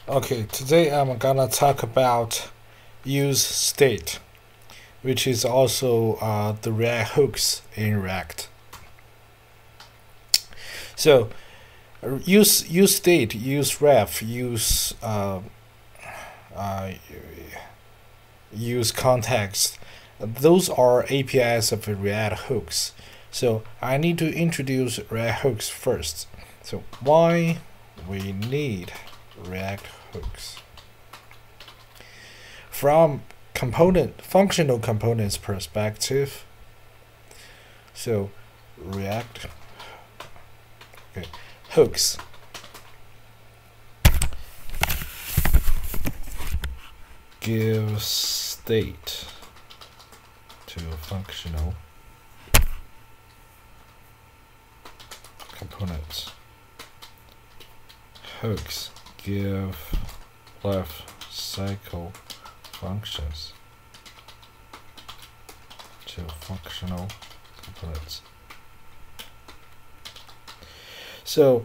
Okay, today I'm gonna talk about useState, which is also the React hooks in React. So useState, useRef, use context. Those are APIs of React hooks. So I need to introduce React hooks first. So why we need React hooks? From functional components perspective, so React hooks give state to functional components. Hooks give life cycle functions to functional components. So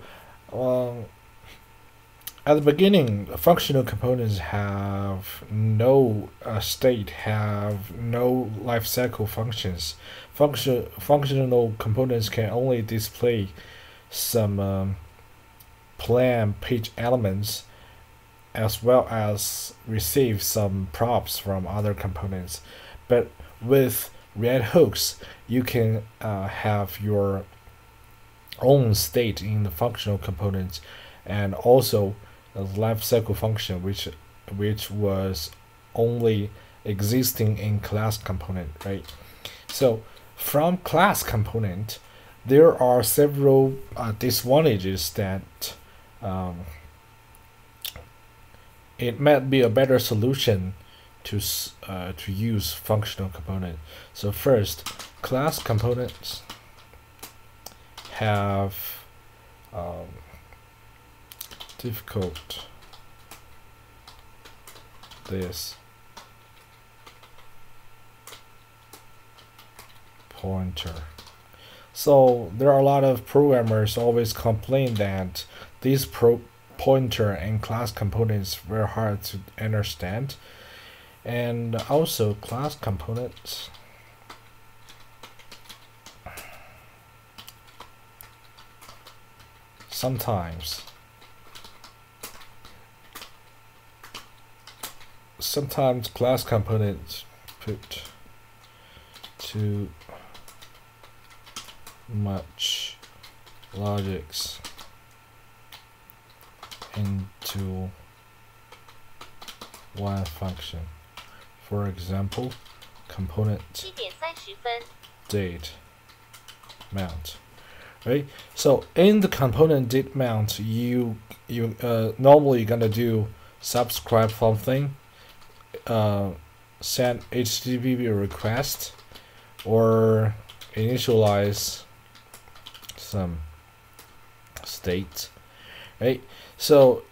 at the beginning, functional components have no state, have no lifecycle functions. Functional components can only display some plain page elements, as well as receive some props from other components. But with React hooks, you can have your own state in the functional components, and also a lifecycle function which was only existing in class component, right? So from class component, there are several disadvantages that it might be a better solution to use functional component. So first, class components have difficult this pointer. So there are a lot of programmers always complain that these pointer and class components very hard to understand, and also class components sometimes class components put too much logics into one function. For example, component date mount. Right? So in the component date mount, you normally gonna do subscribe something, send HTTP request, or initialize some state, right? So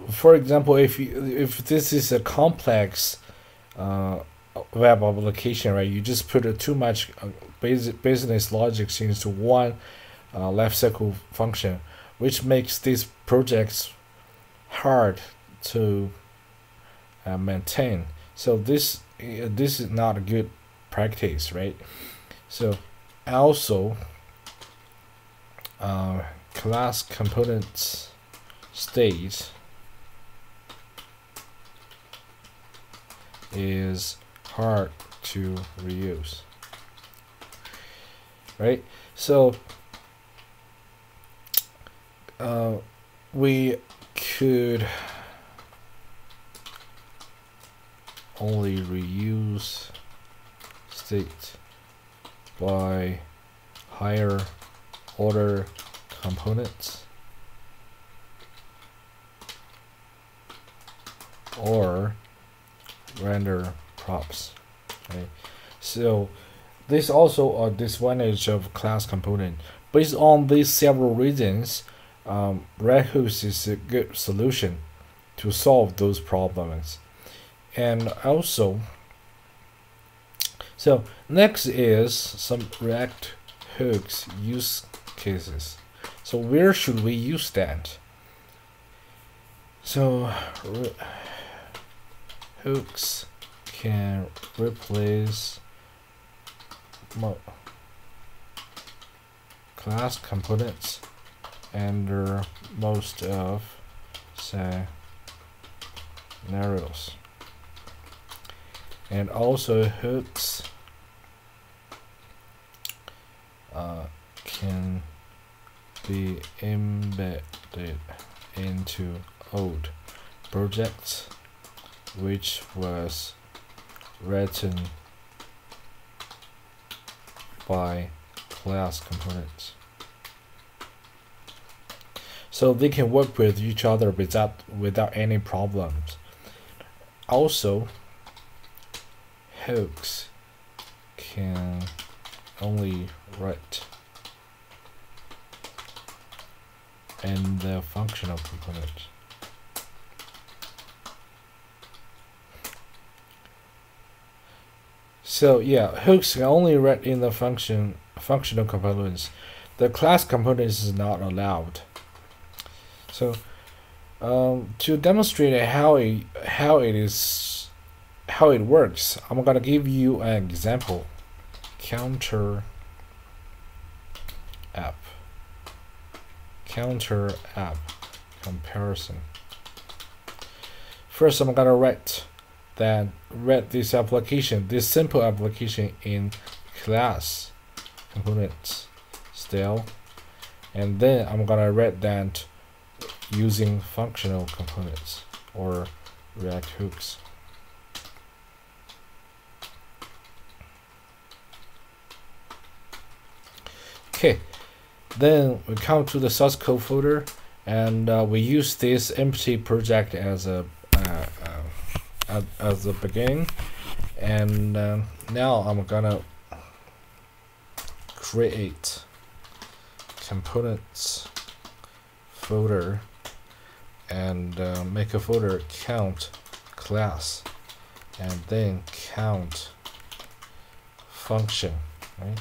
for example, if this is a complex web application, right, you just put too much business logic into one lifecycle function, which makes these projects hard to maintain. So this is not a good practice, right? So also class components state is hard to reuse, right? So we could only reuse state by higher order components or render props, right? So this also a disadvantage of class component. Based on these several reasons, React hooks is a good solution to solve those problems. And also, so next is some React hooks use cases. So where should we use that? So hooks can replace class components under most of scenarios, and also hooks can be embedded into old projects which was written by class components. So they can work with each other without any problems. Also, hooks can only write in the functional component. So yeah, hooks can only write in the functional components. The class components is not allowed. So to demonstrate how it works, I'm gonna give you an example. Counter app comparison. First, I'm gonna write this simple application in class components style, and then I'm gonna write that using functional components or React hooks. Okay, then we come to the source code folder, and we use this empty project as a beginning, and now I'm gonna create components folder and make a folder count class and then count function, right?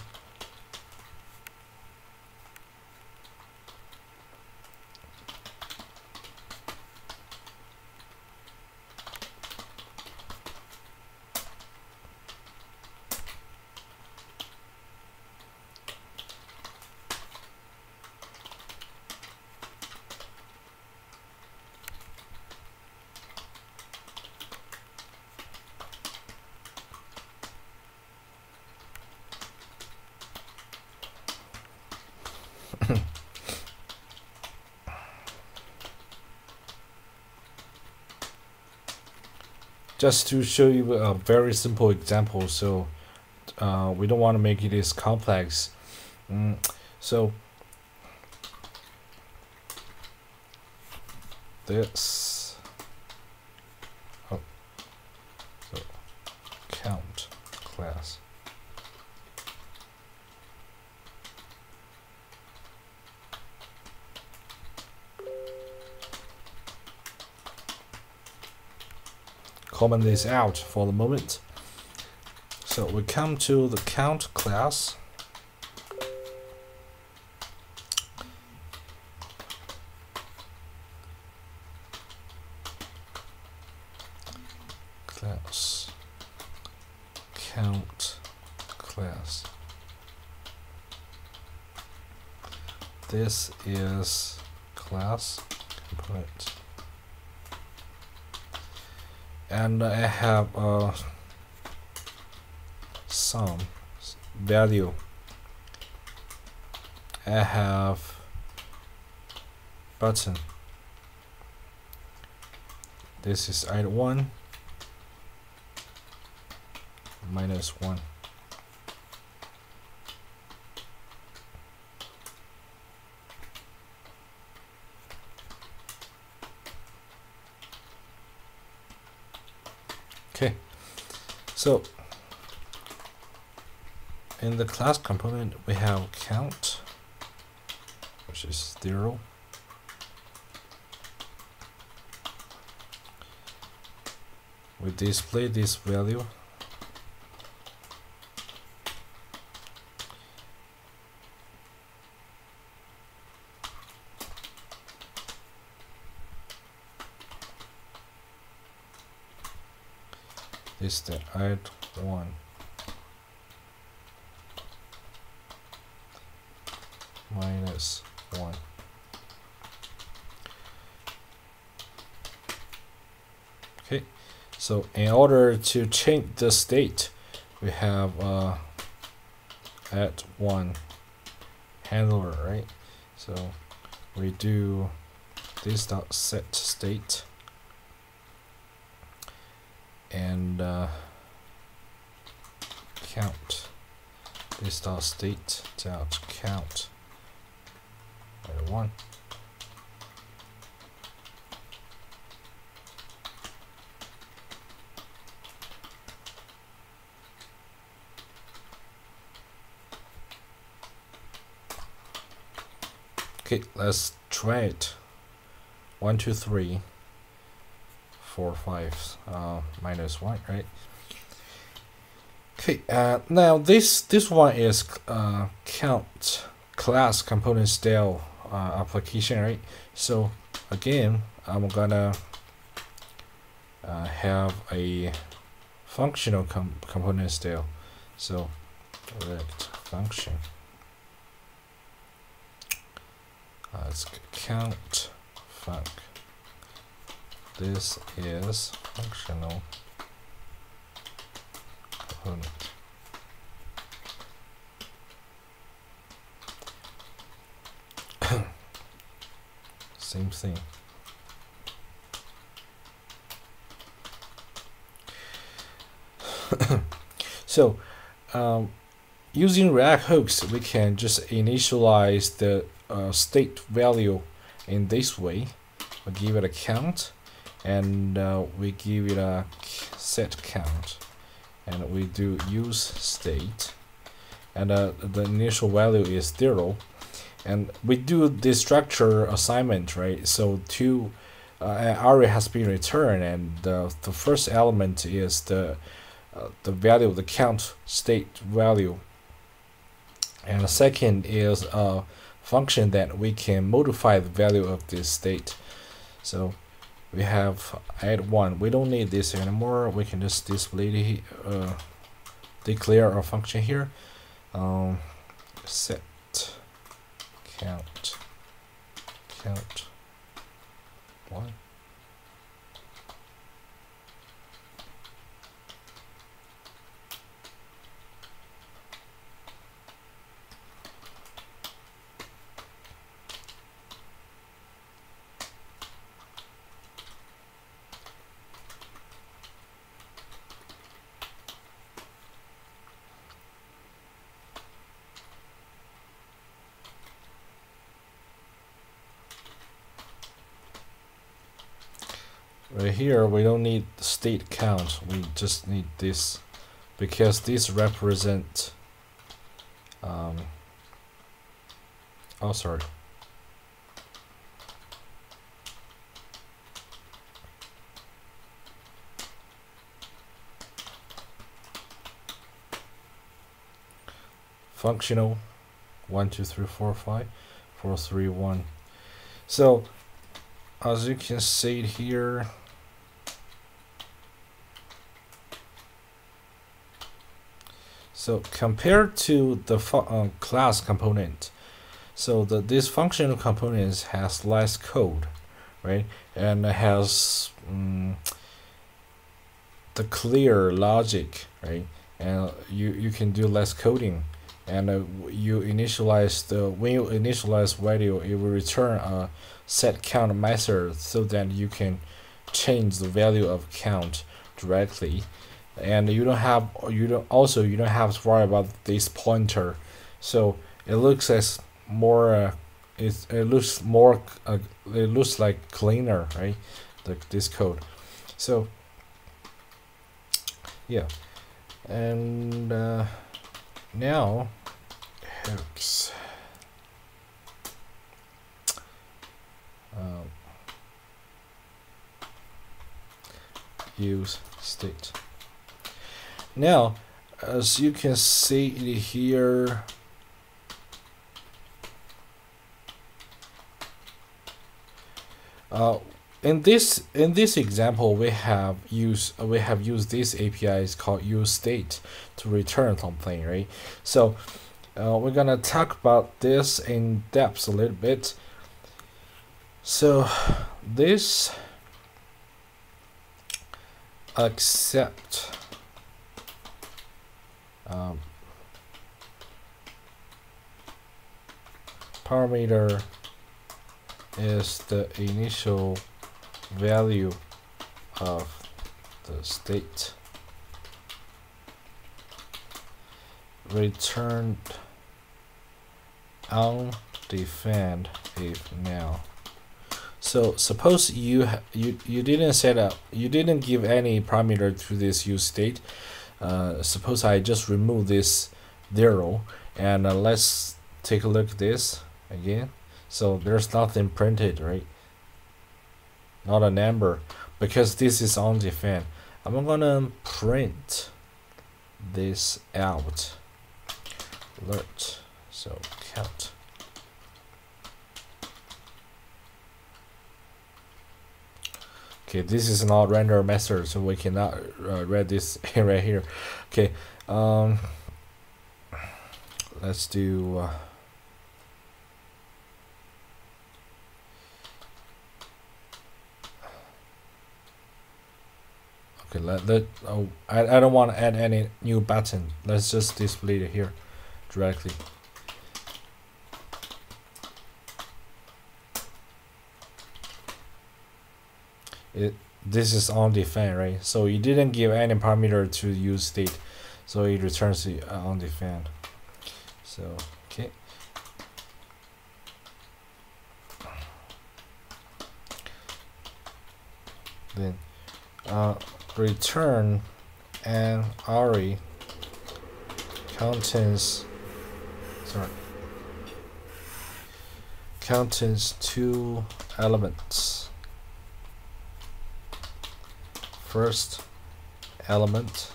Just to show you a very simple example, so we don't want to make it as complex. So this so count class. Comment this out for the moment. So we come to the count class. Count class. This is class component. And I have some value. I have button. This is id1 -1. Okay, so in the class component we have count, which is 0. We display this value. is the add one minus 1. Okay, so in order to change the state, we have add one handler, right? So we do this dot set state and count this dot state dot count add one. Okay, let's try it. 1, 2, 3, 4, 5, minus 1, right? Okay, now this one is count class component style application, right? So again, I'm gonna have a functional component style. So direct function. Let's count func. This is functional component. Same thing. So using React hooks, we can just initialize the state value in this way. We give it a count, and we give it a set count, and we do useState, and the initial value is 0, and we do this structure assignment, right? So an array has been returned, and the first element is the value, the count state value, and the second is a function that we can modify the value of this state. So we have add one. We don't need this anymore. We can just display declare a function here. Set count one. Right here, we don't need the state count. We just need this, because this represent. Oh, sorry. Functional 1, 2, 3, 4, 5, 4, 3, 1. So as you can see here, so compared to the class component, so this functional component has less code, right? And it has the clear logic, right? And you can do less coding, and you initialize when you initialize value, it will return a set count method, so that you can change the value of count directly. And you don't have to worry about this pointer, so it looks as more it looks like cleaner, right? This code. So yeah, and now hooks. useState. Now, as you can see here, in this example, we have used this API is called useState to return something, right? So we're gonna talk about this in depth a little bit. So this accept parameter is the initial value of the state returned undefined if now. So suppose you didn't set up, you didn't give any parameter to this useState. Suppose I just remove this 0 and let's take a look at this again. So there's nothing printed, right? Not a number, because this is undefined. I'm gonna print this out. Alert. So count. Okay, this is not render method, so we cannot read this right here. Okay, let's do. Okay, I don't want to add any new button. Let's just display it here directly. This is undefined, right? So you didn't give any parameter to useState, so it returns the undefined. So okay. Then return an array contains two elements. First element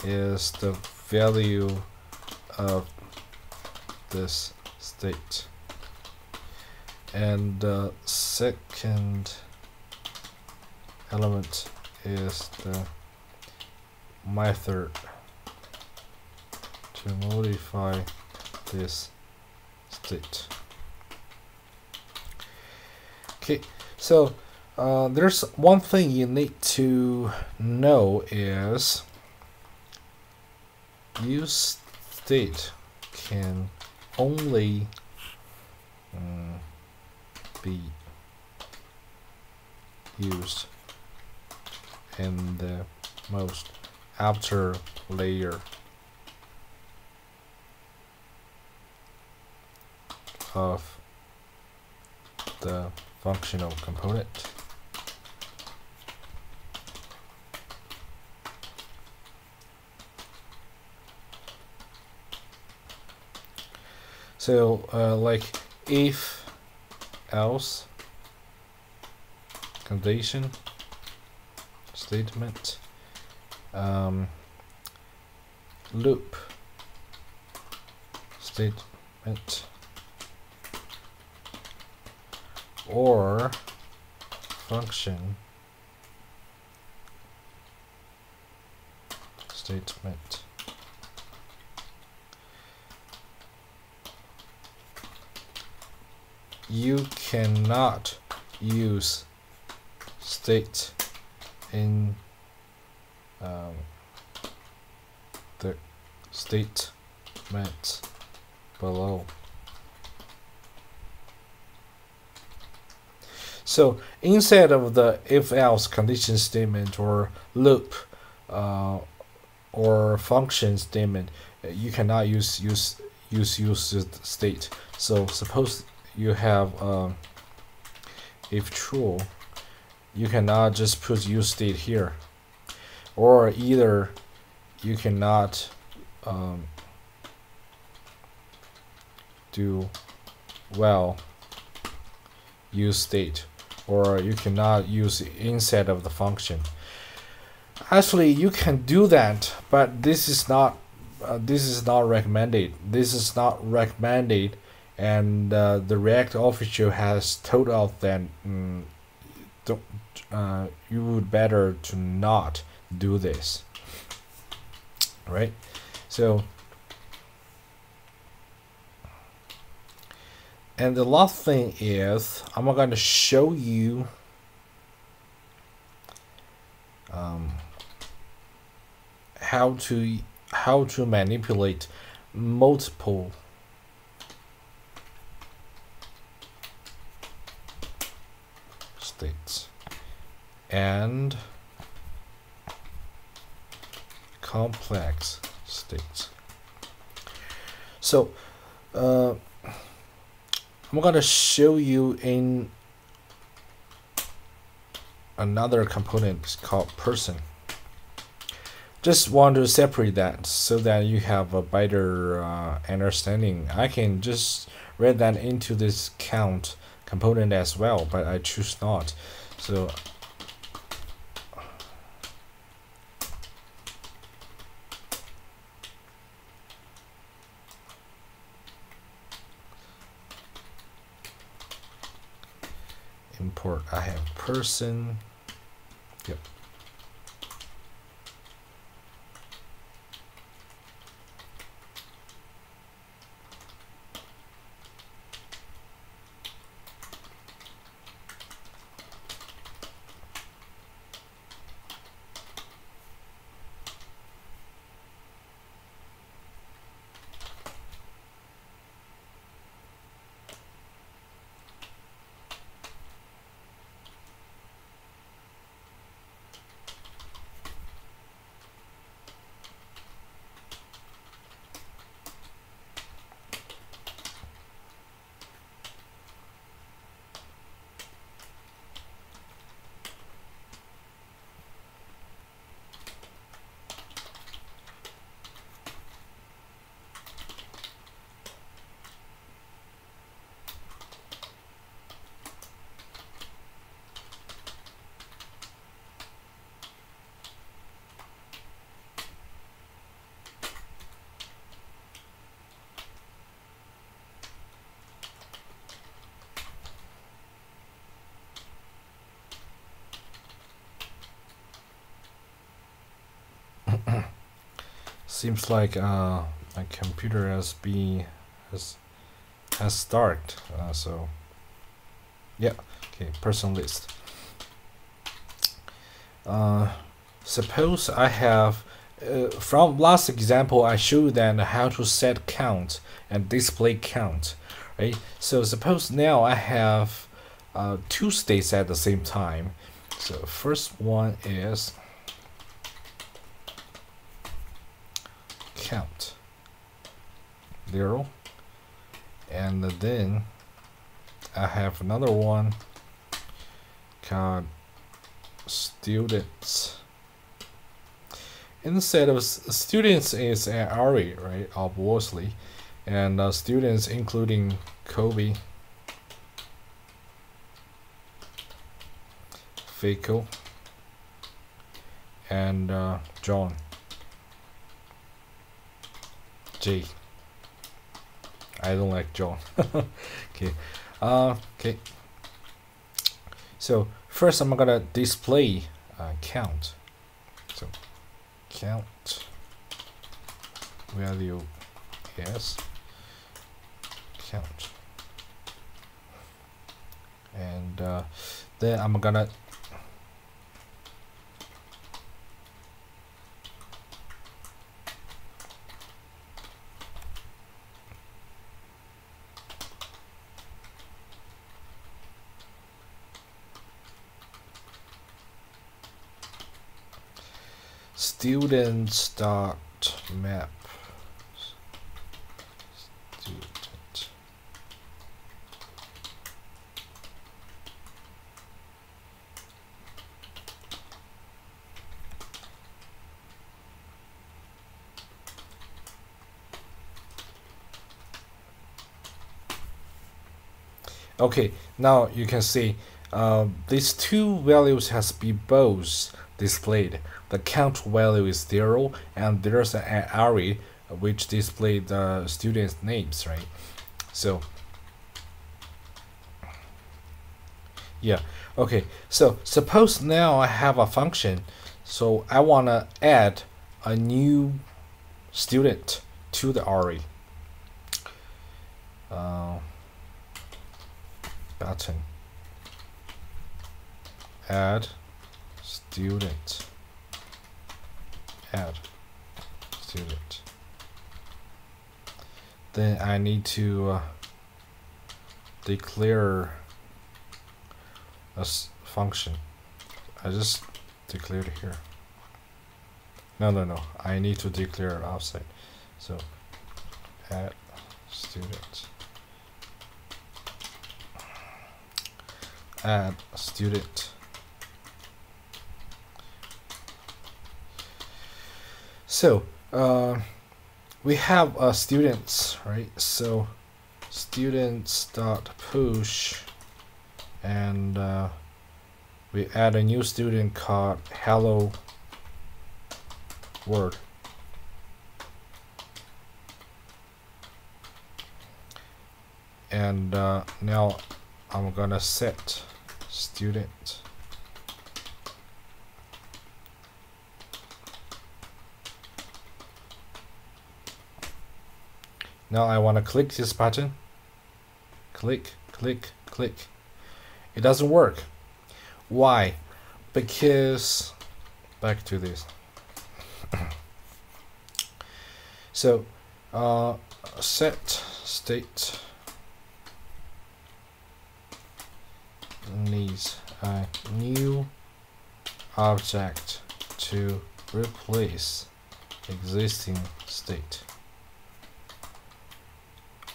is the value of this state, and the second element is the method to modify this state. Okay, so there's one thing you need to know is useState can only be used in the most outer layer of the functional component. So like if else condition statement, loop statement, or function statement. You cannot use state in the statement below. So instead of the if-else condition statement or loop or function statement, you cannot use state. So suppose you have if true, you cannot just put useState here, or either you cannot do well useState, or you cannot use it inside of the function. Actually, you can do that, but this is not recommended. This is not recommended, and the React official has told us that don't you would better to not do this, right? So, and the last thing is I'm going to show you how to manipulate multiple states and complex states. So I'm gonna show you in another component called person. Just want to separate that so that you have a better understanding. I can just read that into this count component as well, but I choose not. So import, I have person. Yep. Seems like my computer has started. So yeah, okay, person list. Suppose I have from last example I showed them how to set count and display count, right? So suppose now I have two states at the same time. So first one is count 0, and then I have another one called students. Instead of students is an array, right? Obviously, and students including Kobe, Faco, and John. J. I don't like John. Okay. Okay. So first I'm gonna display count. So count value is count, and then I'm gonna students dot map student. Okay, now you can see these two values has to be both displayed. The count value is 0, and there's an array which display the students' names, right? So yeah, Okay, so suppose now I have a function, so I want to add a new student to the array. Button add student, then I need to declare a function. I just declared it here. No, I need to declare it outside. So add student, add student. So we have students, right? So students dot push, and we add a new student called hello world. And now I'm gonna set student Now I want to click this button. Click. It doesn't work. Why? Because back to this. So set state needs a new object to replace existing state,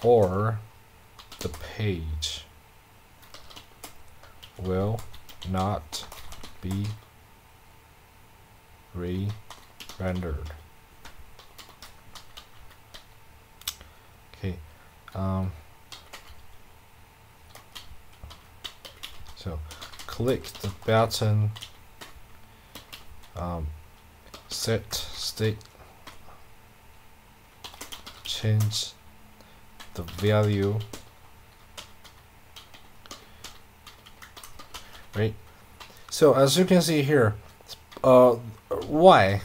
or the page will not be re-rendered. Okay, so click the button, set state, change the value, right? So as you can see here, why?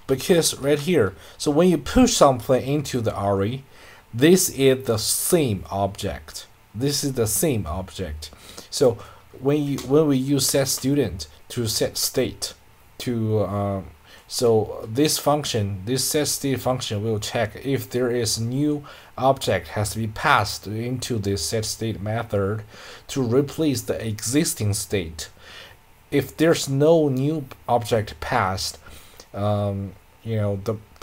Because right here, so when you push something into the array, this is the same object. This is the same object. So when we use set student to set state to so this function, this set state function, will check if there is a new object has to be passed into this set state method to replace the existing state. If there's no new object passed, the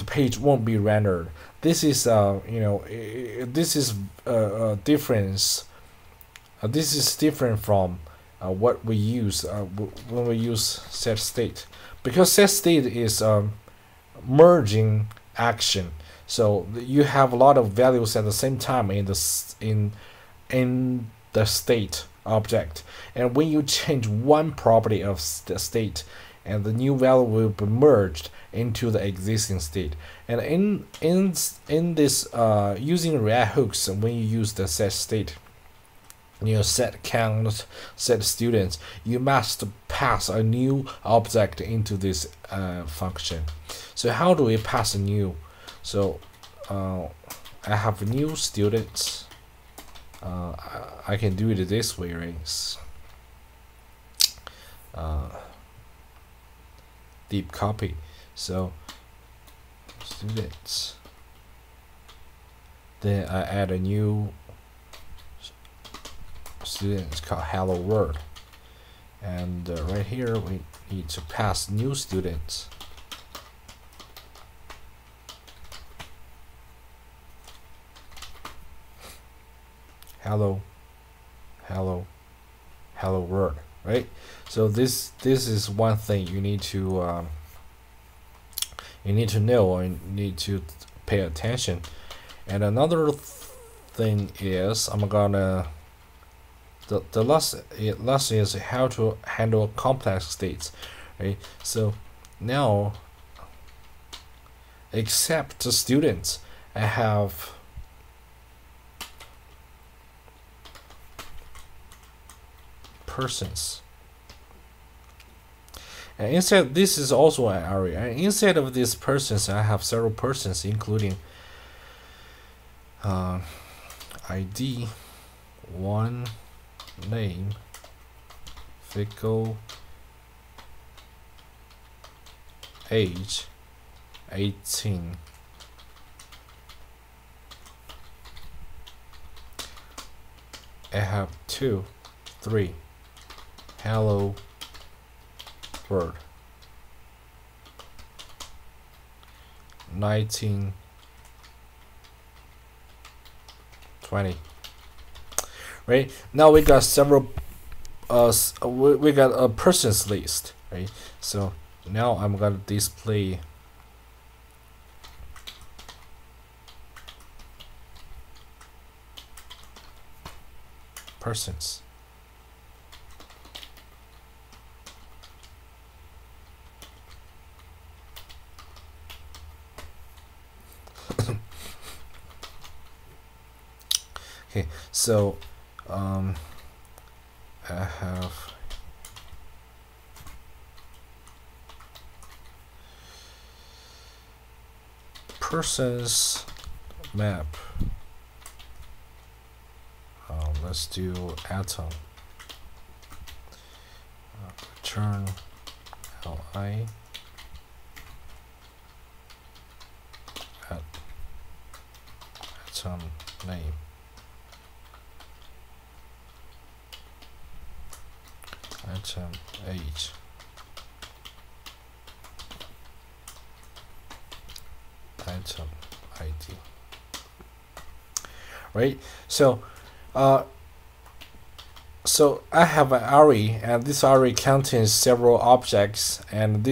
page won't be rendered. This is this is a difference. This is different from what we use when we use set state, because set state is merging action. So you have a lot of values at the same time in the state object, and when you change one property of the state, and the new value will be merged into the existing state. And in this using a.hooks, when you use the set state, set count, set students, you must pass a new object into this function. So how do we pass a new? So I have new students. I can do it this way, right? Deep copy. So students, then I add a new student called hello world, and right here we need to pass new students. Hello world, right? So this is one thing you need to know, or you need to pay attention. And another thing is, I'm gonna the last is how to handle complex states, right? So now, except the students, I have persons. And instead, this is also an array. And inside of these persons, I have several persons, including ID, one, name, vehicle, age, 18. I have 2, 3, hello world, 19, 20. Right now we got several we got a persons list, right? So now I'm gonna display persons. Okay, so I have persons map. Let's do atom. Return li atom name. Atom age. Atom ID. Right? So I have an array, and this array contains several objects, and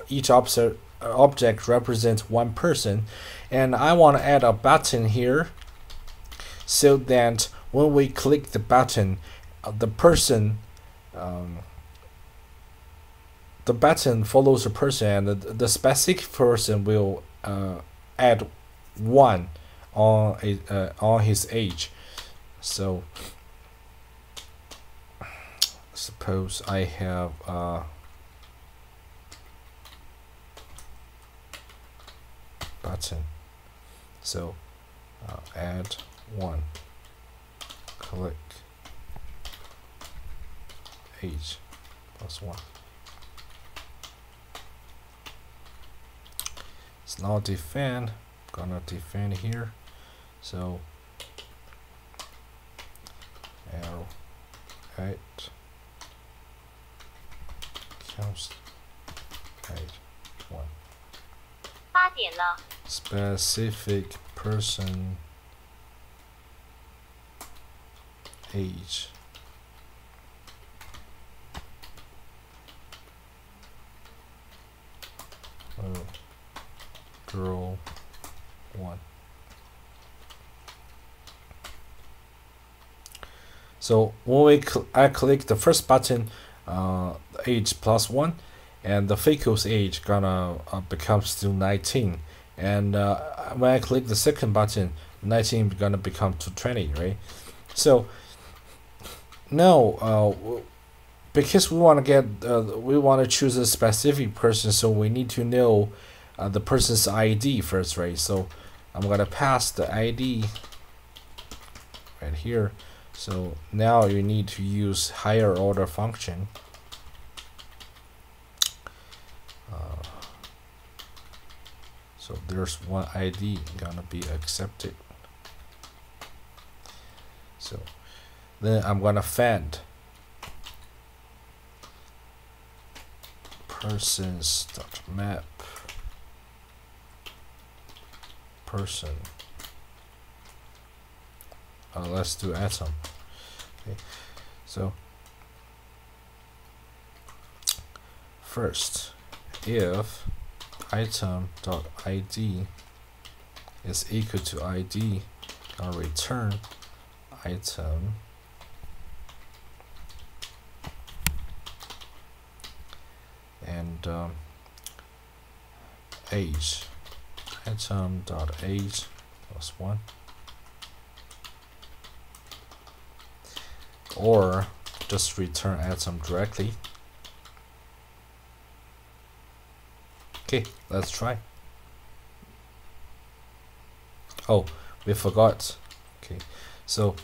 each object represents one person, and I want to add a button here so that when we click the button, the button follows the person, and the specific person will add 1 on his age. So suppose I have button, so add 1, click age +1. It's now define, gonna define here, so arrow 8 counts 8 1. 8点了。 Specific person age girl 1. So when I click the first button, age +1, and the vehicle's age gonna becomes to 19, and when I click the second button, 19 gonna become to 20, right? So now because we want to get we want to choose a specific person, so we need to know the person's ID first, right? So I'm gonna pass the ID right here. So now you need to use higher order function. So there's one ID gonna be accepted. So then I'm gonna find persons.map person. Let's do atom. Okay. So first, if item.id is equal to ID, I'll return item and age, item.age +1, or just return atom directly. Okay, let's try. Oh, we forgot. Okay, so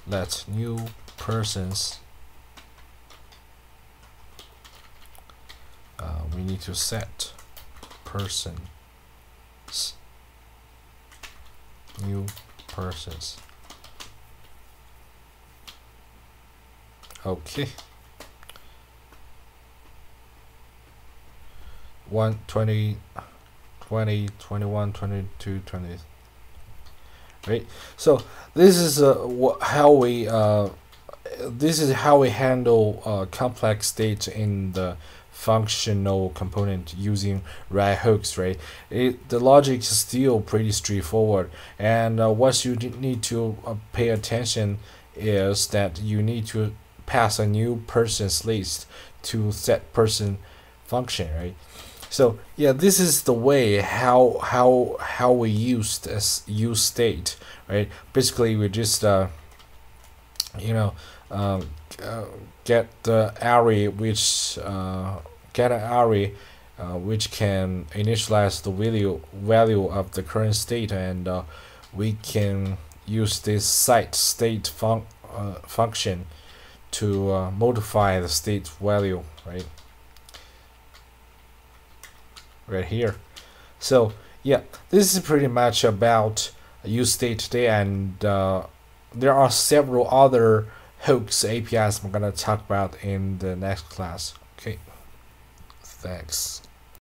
let new persons, we need to set persons, new persons. Okay, 1, 20, 20, 21, 22, 20. Right. So this is how we handle complex states in the functional component using hooks, right? The logic is still pretty straightforward, and what you need to pay attention is that you need to pass a new persons list to set person function, right? So yeah, this is the way how we use state, right? Basically, we just get the array which get an array which can initialize the value of the current state, and we can use this state function to modify the state value, right here. So yeah, this is pretty much about useState today, and there are several other hooks APIs I'm gonna talk about in the next class. Okay, thanks.